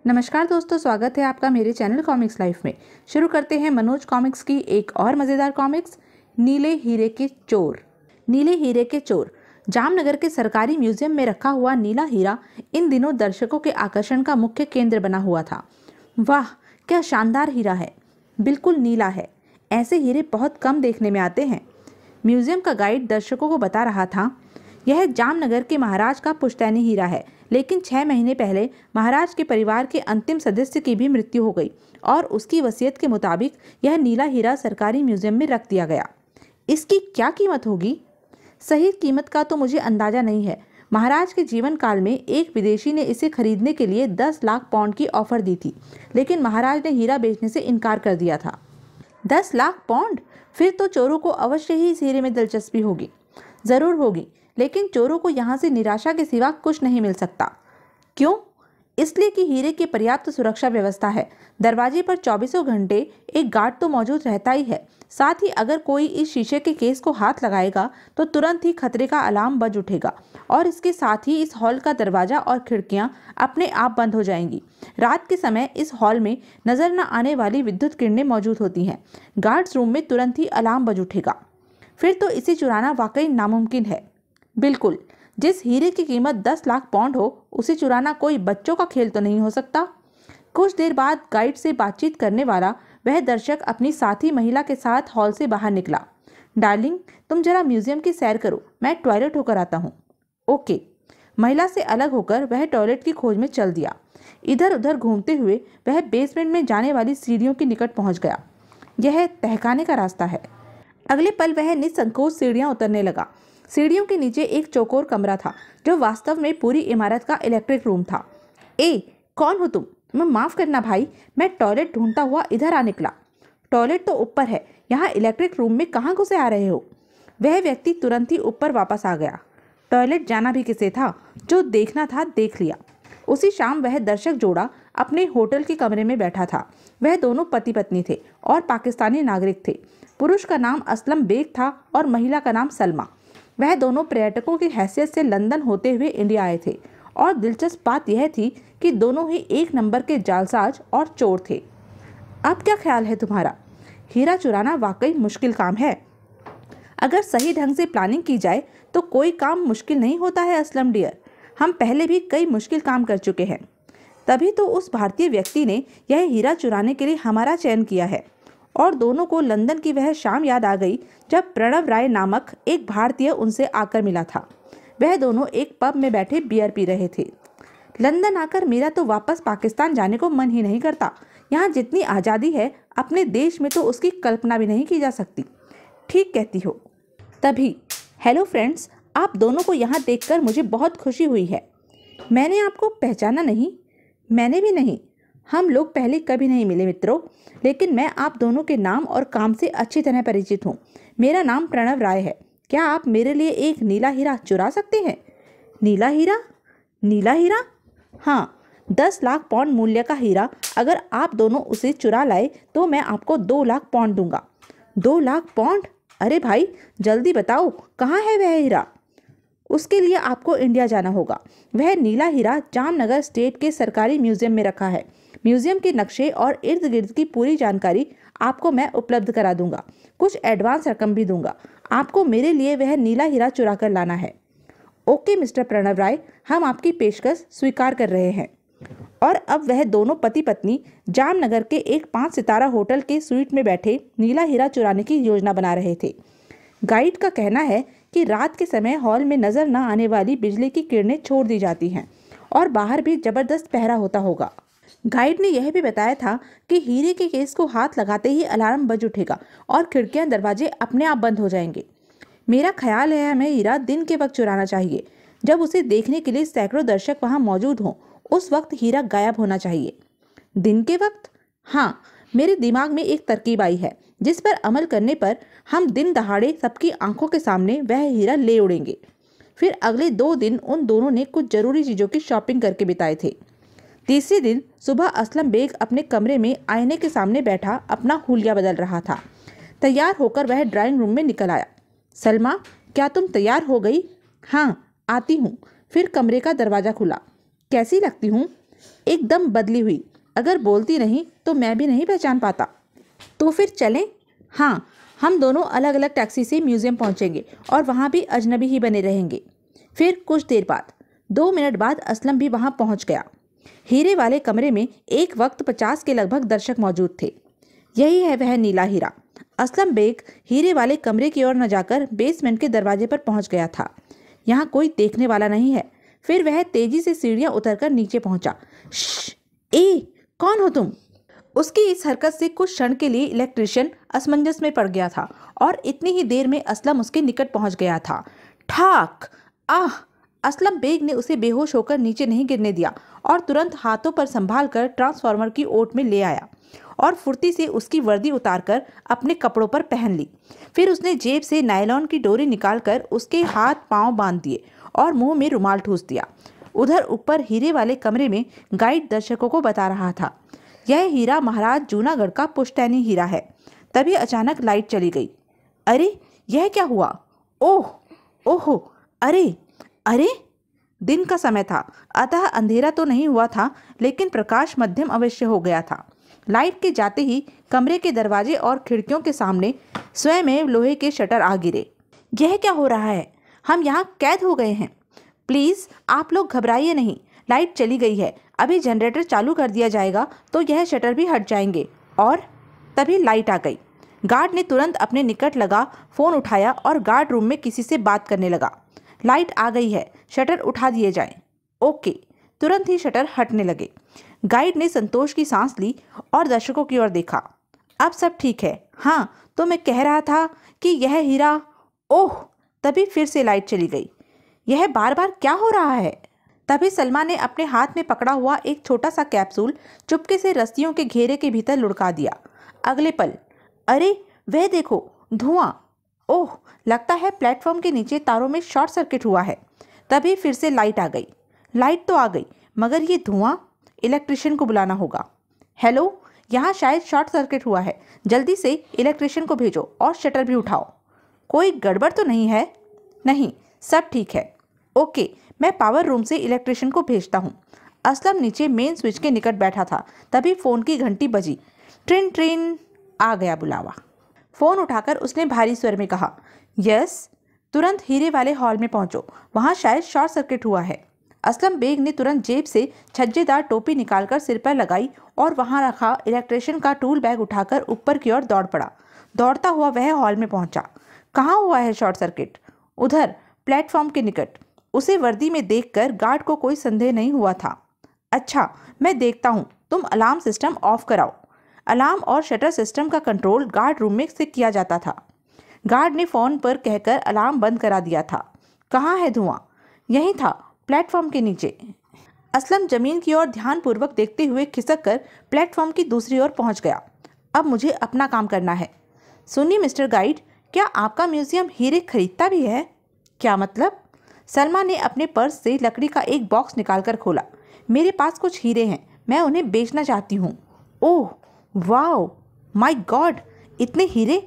नमस्कार दोस्तों, स्वागत है आपका मेरे चैनल कॉमिक्स लाइफ में। शुरू करते हैं मनोज कॉमिक्स की एक और मज़ेदार कॉमिक्स, नीले हीरे के चोर। नीले हीरे के चोर। जामनगर के सरकारी म्यूजियम में रखा हुआ नीला हीरा इन दिनों दर्शकों के आकर्षण का मुख्य केंद्र बना हुआ था। वाह, क्या शानदार हीरा है! बिल्कुल नीला है। ऐसे हीरे बहुत कम देखने में आते हैं। म्यूजियम का गाइड दर्शकों को बता रहा था, यह जामनगर के महाराज का पुश्तैनी हीरा है, लेकिन 6 महीने पहले महाराज के परिवार के अंतिम सदस्य की भी मृत्यु हो गई और उसकी वसीयत के मुताबिक यह नीला हीरा सरकारी म्यूजियम में रख दिया गया। इसकी क्या कीमत होगी? सही कीमत का तो मुझे अंदाजा नहीं है। महाराज के जीवन काल में एक विदेशी ने इसे खरीदने के लिए 10 लाख पाउंड की ऑफर दी थी, लेकिन महाराज ने हीरा बेचने से इनकार कर दिया था। 10 लाख पाउंड? फिर तो चोरों को अवश्य ही इस हीरे में दिलचस्पी होगी। जरूर होगी, लेकिन चोरों को यहाँ से निराशा के सिवा कुछ नहीं मिल सकता। क्यों? इसलिए कि हीरे की पर्याप्त सुरक्षा व्यवस्था है। दरवाजे पर 24 घंटे एक गार्ड तो मौजूद रहता ही है। साथ ही अगर कोई इस शीशे के केस को हाथ लगाएगा तो तुरंत ही खतरे का अलार्म बज उठेगा और इसके साथ ही इस हॉल का दरवाजा और खिड़कियां अपने आप बंद हो जाएंगी। रात के समय इस हॉल में नजर न आने वाली विद्युत किरणें मौजूद होती हैं। गार्ड्स रूम में तुरंत ही अलार्म बज उठेगा। फिर तो इसे चुराना वाकई नामुमकिन है। बिल्कुल, जिस हीरे की कीमत 10 लाख पाउंड हो, उसे चुराना कोई बच्चों का खेल तो नहीं हो सकता। कुछ देर बाद गाइड से बातचीत करने वाला वह दर्शक अपनी साथी महिला के साथ हॉल से बाहर निकला। डार्लिंग, तुम जरा म्यूजियम की सैर करो, मैं टॉयलेट होकर आता हूँ। ओके। महिला से अलग होकर वह टॉयलेट की खोज में चल दिया। इधर उधर घूमते हुए वह बेसमेंट में जाने वाली सीढ़ियों के निकट पहुंच गया। यह तहखाने का रास्ता है। अगले पल वह निसंकोच सीढ़ियां उतरने लगा। सीढ़ियों के नीचे एक चौकोर कमरा था, जो वास्तव में पूरी इमारत का इलेक्ट्रिक रूम था। कौन हो तुम? मैं माफ करना भाई, मैं टॉयलेट ढूंढता हुआ इधर आ निकला। टॉयलेट तो ऊपर है, यहाँ इलेक्ट्रिक रूम में कहाँ घुसे आ रहे हो? वह व्यक्ति तुरंत ही ऊपर वापस आ गया। टॉयलेट जाना भी किसे था? जो देखना था देख लिया। उसी शाम वह दर्शक जोड़ा अपने होटल के कमरे में बैठा था। वह दोनों पति पत्नी थे और पाकिस्तानी नागरिक थे। पुरुष का नाम असलम बेग था और महिला का नाम सलमा। वह दोनों पर्यटकों की हैसियत से लंदन होते हुए इंडिया आए थे और दिलचस्प बात यह थी कि दोनों ही एक नंबर के जालसाज और चोर थे। अब क्या ख्याल है तुम्हारा? हीरा चुराना वाकई मुश्किल काम है। अगर सही ढंग से प्लानिंग की जाए तो कोई काम मुश्किल नहीं होता है असलम डियर। हम पहले भी कई मुश्किल काम कर चुके हैं। तभी तो उस भारतीय व्यक्ति ने यह हीरा चुराने के लिए हमारा चयन किया है। और दोनों को लंदन की वह शाम याद आ गई जब प्रणव राय नामक एक भारतीय उनसे आकर मिला था। वह दोनों एक पब में बैठे बियर पी रहे थे। लंदन आकर मेरा तो वापस पाकिस्तान जाने को मन ही नहीं करता। यहाँ जितनी आज़ादी है, अपने देश में तो उसकी कल्पना भी नहीं की जा सकती। ठीक कहती हो। तभी हेलो फ्रेंड्स, आप दोनों को यहाँ देखकर मुझे बहुत खुशी हुई है। मैंने आपको पहचाना नहीं? मैंने भी नहीं। हम लोग पहले कभी नहीं मिले मित्रों, लेकिन मैं आप दोनों के नाम और काम से अच्छी तरह परिचित हूँ। मेरा नाम प्रणव राय है। क्या आप मेरे लिए एक नीला हीरा चुरा सकते हैं? नीला हीरा? नीला हीरा? हाँ, 10 लाख पाउंड मूल्य का हीरा। अगर आप दोनों उसे चुरा लाए तो मैं आपको 2 लाख पाउंड दूंगा। 2 लाख पाउंड? अरे भाई, जल्दी बताओ, कहाँ है वह हीरा? उसके लिए आपको इंडिया जाना होगा। वह नीला हीरा जामनगर स्टेट के सरकारी म्यूजियम में रखा है। म्यूजियम के नक्शे और इर्द गिर्द की पूरी जानकारी आपको मैं उपलब्ध करा दूंगा। कुछ एडवांस रकम भी दूंगा। आपको मेरे लिए वह नीला हीरा चुरा कर लाना है। ओके मिस्टर प्रणव राय, हम आपकी पेशकश स्वीकार कर रहे हैं। और अब वह दोनों पति पत्नी जामनगर के एक 5 सितारा होटल के स्वीट में बैठे नीला हीरा चुराने की योजना बना रहे थे। गाइड का कहना है कि रात के समय हॉल में नजर न आने वाली बिजली की किरणें छोड़ दी जाती हैं और बाहर भी जबरदस्त पहरा होता होगा। गाइड ने यह भी बताया था कि हीरे के केस को हाथ लगाते ही अलार्म बज उठेगा और खिड़कियां दरवाजे अपने आप बंद हो जाएंगे। मेरा ख्याल है हमें हीरा दिन के वक्त चुराना चाहिए, जब उसे देखने के लिए सैकड़ों दर्शक वहां मौजूद हों। उस वक्त हीरा गायब होना चाहिए। दिन के वक्त? हाँ, मेरे दिमाग में एक तरकीब आई है जिस पर अमल करने पर हम दिन दहाड़े सबकी आंखों के सामने वह हीरा ले उड़ेंगे। फिर अगले 2 दिन उन दोनों ने कुछ जरूरी चीज़ों की शॉपिंग करके बिताए थे। तीसरे दिन सुबह असलम बेग अपने कमरे में आईने के सामने बैठा अपना हुलिया बदल रहा था। तैयार होकर वह ड्राइंग रूम में निकल आया। सलमा, क्या तुम तैयार हो गई? हाँ, आती हूँ। फिर कमरे का दरवाज़ा खुला। कैसी लगती हूँ? एकदम बदली हुई। अगर बोलती नहीं तो मैं भी नहीं पहचान पाता। तो फिर चलें? हाँ, हम दोनों अलग अलग टैक्सी से म्यूजियम पहुंचेंगे और वहां भी अजनबी ही बने रहेंगे। फिर कुछ देर बाद, 2 मिनट बाद असलम भी वहां पहुंच गया। हीरे वाले कमरे में एक वक्त 50 के लगभग दर्शक मौजूद थे। यही है वह नीला हीरा। असलम बेग हीरे वाले कमरे की ओर न जाकर बेसमेंट के दरवाजे पर पहुंच गया था। यहाँ कोई देखने वाला नहीं है। फिर वह तेजी से सीढ़ियां उतरकर नीचे पहुंचा। ए, कौन हो तुम? उसकी इस हरकत से कुछ क्षण के लिए इलेक्ट्रिशियन असमंजस में पड़ गया था और इतनी ही देर में असलम उसके निकट पहुंच गया था। ठाक! आह! असलम बेग ने उसे बेहोश होकर नीचे नहीं गिरने दिया और तुरंत हाथों पर संभाल कर ट्रांसफार्मर की ओट में ले आया और फुर्ती से उसकी वर्दी उतारकर अपने कपड़ों पर पहन ली। फिर उसने जेब से नायलॉन की डोरी निकालकर उसके हाथ पांव बांध दिए और मुंह में रुमाल ठूस दिया। उधर ऊपर हीरे वाले कमरे में गाइड दर्शकों को बता रहा था, यह हीरा महाराज जूनागढ़ का पुश्तैनी हीरा है। तभी अचानक लाइट चली गई। अरे, यह क्या हुआ? ओह, ओहो, अरे अरे! दिन का समय था, अतः अंधेरा तो नहीं हुआ था, लेकिन प्रकाश मध्यम अवश्य हो गया था। लाइट के जाते ही कमरे के दरवाजे और खिड़कियों के सामने स्वयं लोहे के शटर आ गिरे। यह क्या हो रहा है? हम यहाँ कैद हो गए हैं। प्लीज आप लोग घबराइए नहीं, लाइट चली गई है। अभी जनरेटर चालू कर दिया जाएगा तो यह शटर भी हट जाएंगे। और तभी लाइट आ गई। गार्ड ने तुरंत अपने निकट लगा फोन उठाया और गार्ड रूम में किसी से बात करने लगा। लाइट आ गई है, शटर उठा दिए जाएं। ओके। तुरंत ही शटर हटने लगे। गाइड ने संतोष की सांस ली और दर्शकों की ओर देखा। अब सब ठीक है। हाँ, तो मैं कह रहा था कि यह हीरा। ओह! तभी फिर से लाइट चली गई। यह बार बार क्या हो रहा है? तभी सलमा ने अपने हाथ में पकड़ा हुआ एक छोटा सा कैप्सूल चुपके से रस्सियों के घेरे के भीतर लुढ़का दिया। अगले पल, अरे वह देखो, धुआं! ओह, लगता है प्लेटफॉर्म के नीचे तारों में शॉर्ट सर्किट हुआ है। तभी फिर से लाइट आ गई। लाइट तो आ गई, मगर ये धुआं? इलेक्ट्रिशियन को बुलाना होगा। हेलो, यहाँ शायद शॉर्ट सर्किट हुआ है। जल्दी से इलेक्ट्रिशियन को भेजो और शटर भी उठाओ। कोई गड़बड़ तो नहीं है? नहीं, सब ठीक है। ओके, मैं पावर रूम से इलेक्ट्रिशियन को भेजता हूँ। असलम नीचे मेन स्विच के निकट बैठा था। तभी फोन की घंटी बजी। ट्रिन ट्रिन। आ गया बुलावा। फोन उठाकर उसने भारी स्वर में कहा, यस। तुरंत हीरे वाले हॉल में पहुंचो, वहां शायद शॉर्ट सर्किट हुआ है। असलम बेग ने तुरंत जेब से छज्जेदार टोपी निकालकर सिर पर लगाई और वहां रखा इलेक्ट्रिशियन का टूल बैग उठाकर ऊपर की ओर दौड़ पड़ा। दौड़ता हुआ वह हॉल में पहुंचा। कहाँ हुआ है शॉर्ट सर्किट? उधर, प्लेटफॉर्म के निकट। उसे वर्दी में देखकर गार्ड को कोई संदेह नहीं हुआ था। अच्छा, मैं देखता हूँ, तुम अलार्म सिस्टम ऑफ कराओ। अलार्म और शटर सिस्टम का कंट्रोल गार्ड रूम में से किया जाता था। गार्ड ने फोन पर कहकर अलार्म बंद करा दिया था। कहाँ है धुआं? यहीं था, प्लेटफॉर्म के नीचे। असलम जमीन की ओर ध्यानपूर्वक देखते हुए खिसक कर प्लेटफॉर्म की दूसरी ओर पहुंच गया। अब मुझे अपना काम करना है। सुनिए मिस्टर गाइड, क्या आपका म्यूजियम हीरे खरीदता भी है? क्या मतलब? सलमा ने अपने पर्स से लकड़ी का एक बॉक्स निकालकर खोला। मेरे पास कुछ हीरे हैं, मैं उन्हें बेचना चाहती हूँ। ओह वाओ, माय गॉड, इतने हीरे!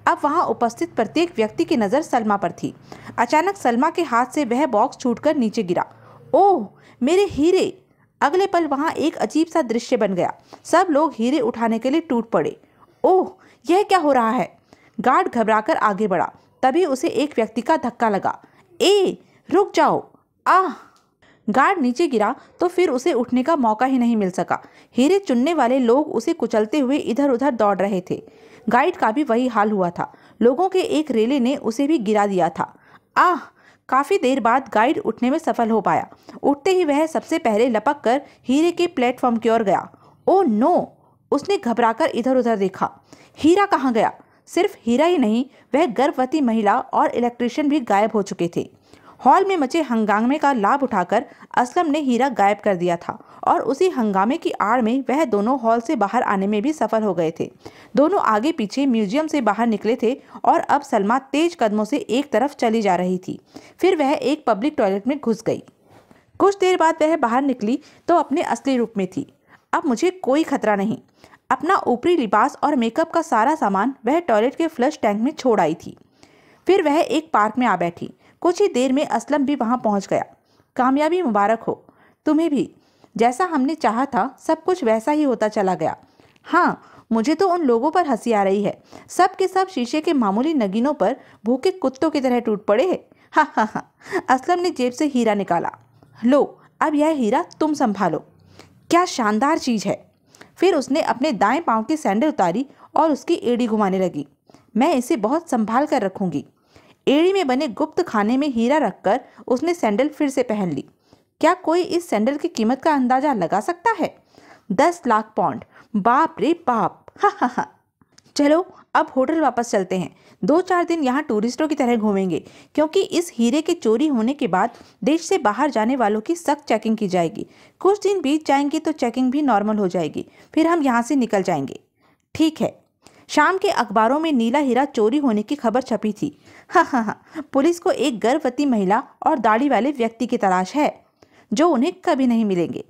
अब वहां उपस्थित प्रत्येक व्यक्ति की नज़र सलमा पर थी। अचानक सलमा के हाथ से वह बॉक्स छूटकर नीचे गिरा। ओह, मेरे हीरे! अगले पल वहां एक अजीब सा दृश्य बन गया। सब लोग हीरे उठाने के लिए टूट पड़े। ओह, यह क्या हो रहा है? गार्ड घबराकर आगे बढ़ा। तभी उसे एक व्यक्ति का धक्का लगा। ए, रुक जाओ! आह! गार्ड नीचे गिरा तो फिर उसे उठने का मौका ही नहीं मिल सका। हीरे चुनने वाले लोग उसे कुचलते हुए इधर उधर दौड़ रहे थे। गाइड का भी वही हाल हुआ था। लोगों के एक रेले ने उसे भी गिरा दिया था। आह! काफी देर बाद गाइड उठने में सफल हो पाया। उठते ही वह सबसे पहले लपक कर हीरे के प्लेटफॉर्म की ओर गया। Oh no! उसने घबराकर इधर उधर देखा। हीरा कहाँ गया? सिर्फ हीरा ही नहीं, वह गर्भवती महिला और इलेक्ट्रिशियन भी गायब हो चुके थे। हॉल में मचे हंगामे का लाभ उठाकर असलम ने हीरा गायब कर दिया था और उसी हंगामे की आड़ में वह दोनों हॉल से बाहर आने में भी सफल हो गए थे। दोनों आगे पीछे म्यूजियम से बाहर निकले थे और अब सलमा तेज कदमों से एक तरफ चली जा रही थी। फिर वह एक पब्लिक टॉयलेट में घुस गई। कुछ देर बाद वह बाहर निकली तो अपने असली रूप में थी। अब मुझे कोई खतरा नहीं। अपना ऊपरी लिबास और मेकअप का सारा सामान वह टॉयलेट के फ्लश टैंक में छोड़ आई थी। फिर वह एक पार्क में आ बैठी। कुछ ही देर में असलम भी वहां पहुंच गया। कामयाबी मुबारक हो, तुम्हें भी। जैसा हमने चाहा था सब कुछ वैसा ही होता चला गया। हाँ, मुझे तो उन लोगों पर हंसी आ रही है, सब के सब शीशे के मामूली नगीनों पर भूखे कुत्तों की तरह टूट पड़े हैं। हा हा हा। असलम ने जेब से हीरा निकाला। लो, अब यह हीरा तुम संभालो, क्या शानदार चीज है। फिर उसने अपने दाएं पांव की सैंडल उतारी और उसकी एड़ी घुमाने लगी। मैं इसे बहुत संभाल कर रखूंगी। एड़ी में बने गुप्त खाने में हीरा रखकर उसने सैंडल फिर से पहन ली। क्या कोई इस सैंडल की कीमत का अंदाजा लगा सकता है? 10 लाख पाउंड। बाप रे बाप। हा हा हा। चलो अब होटल वापस चलते हैं। 2-4 दिन यहाँ टूरिस्टों की तरह घूमेंगे, क्योंकि इस हीरे के चोरी होने के बाद देश से बाहर जाने वालों की सख्त चेकिंग की जाएगी। कुछ दिन बीत जाएंगे तो चेकिंग भी नॉर्मल हो जाएगी, फिर हम यहाँ से निकल जाएंगे। ठीक है। शाम के अखबारों में नीला हीरा चोरी होने की खबर छपी थी। हाँ हाँ हाँ। पुलिस को एक गर्भवती महिला और दाढ़ी वाले व्यक्ति की तलाश है, जो उन्हें कभी नहीं मिलेंगे।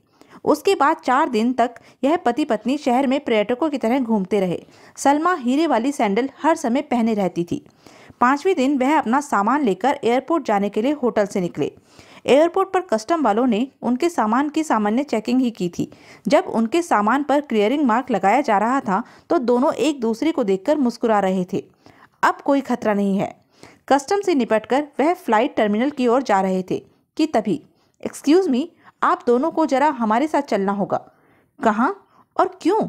उसके बाद 4 दिन तक यह पति पत्नी शहर में पर्यटकों की तरह घूमते रहे। सलमा हीरे वाली सैंडल हर समय पहने रहती थी। 5वें दिन वह अपना सामान लेकर एयरपोर्ट जाने के लिए होटल से निकले। एयरपोर्ट पर कस्टम वालों ने उनके सामान की सामान्य चेकिंग ही की थी। जब उनके सामान पर क्लियरिंग मार्क लगाया जा रहा था तो दोनों एक दूसरे को देखकर मुस्कुरा रहे थे। अब कोई खतरा नहीं है। कस्टम से निपटकर वह फ्लाइट टर्मिनल की ओर जा रहे थे कि तभी, एक्सक्यूज मी, आप दोनों को जरा हमारे साथ चलना होगा। कहाँ और क्यों?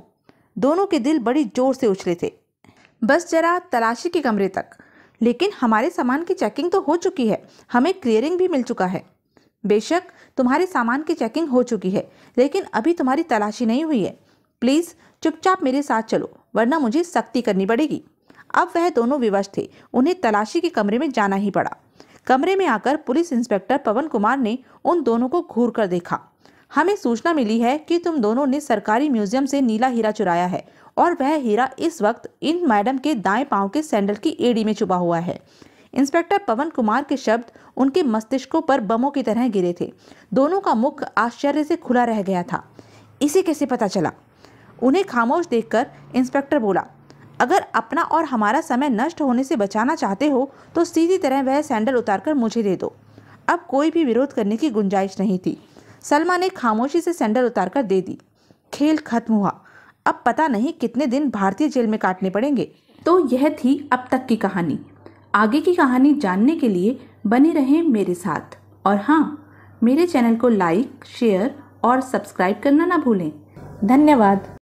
दोनों के दिल बड़ी जोर से उछले थे। बस जरा तलाशी के कमरे तक। लेकिन हमारे सामान की चेकिंग तो हो चुकी है, हमें क्लियरिंग भी मिल चुका है। बेशक तुम्हारे सामान की चेकिंग हो चुकी है, लेकिन अभी तुम्हारी तलाशी नहीं हुई है। प्लीज चुपचाप मेरे साथ चलो, वरना मुझे सख्ती करनी पड़ेगी। अब वह दोनों विवश थे, उन्हें तलाशी के कमरे में जाना ही पड़ा। कमरे में आकर पुलिस इंस्पेक्टर पवन कुमार ने उन दोनों को घूर कर देखा। हमें सूचना मिली है कि तुम दोनों ने सरकारी म्यूजियम से नीला हीरा चुराया है, और वह हीरा इस वक्त इन मैडम के दाएं पांव के सैंडल की एड़ी में छुपा हुआ है। इंस्पेक्टर पवन कुमार के शब्द उनके मस्तिष्कों पर बमों की तरह गिरे थे। दोनों का मुख आश्चर्य से खुला रह गया था। इसे कैसे पता चला? उन्हें खामोश देखकर इंस्पेक्टर बोला, अगर अपना और हमारा समय नष्ट होने से बचाना चाहते हो तो सीधी तरह वह सैंडल उतारकर मुझे दे दो। अब कोई भी विरोध करने की गुंजाइश नहीं थी। सलमा ने खामोशी से सैंडल उतारकर दे दी। खेल खत्म हुआ। अब पता नहीं कितने दिन भारतीय जेल में काटने पड़ेंगे। तो यह थी अब तक की कहानी। आगे की कहानी जानने के लिए बने रहें मेरे साथ। और हाँ, मेरे चैनल को लाइक, शेयर और सब्सक्राइब करना ना भूलें। धन्यवाद।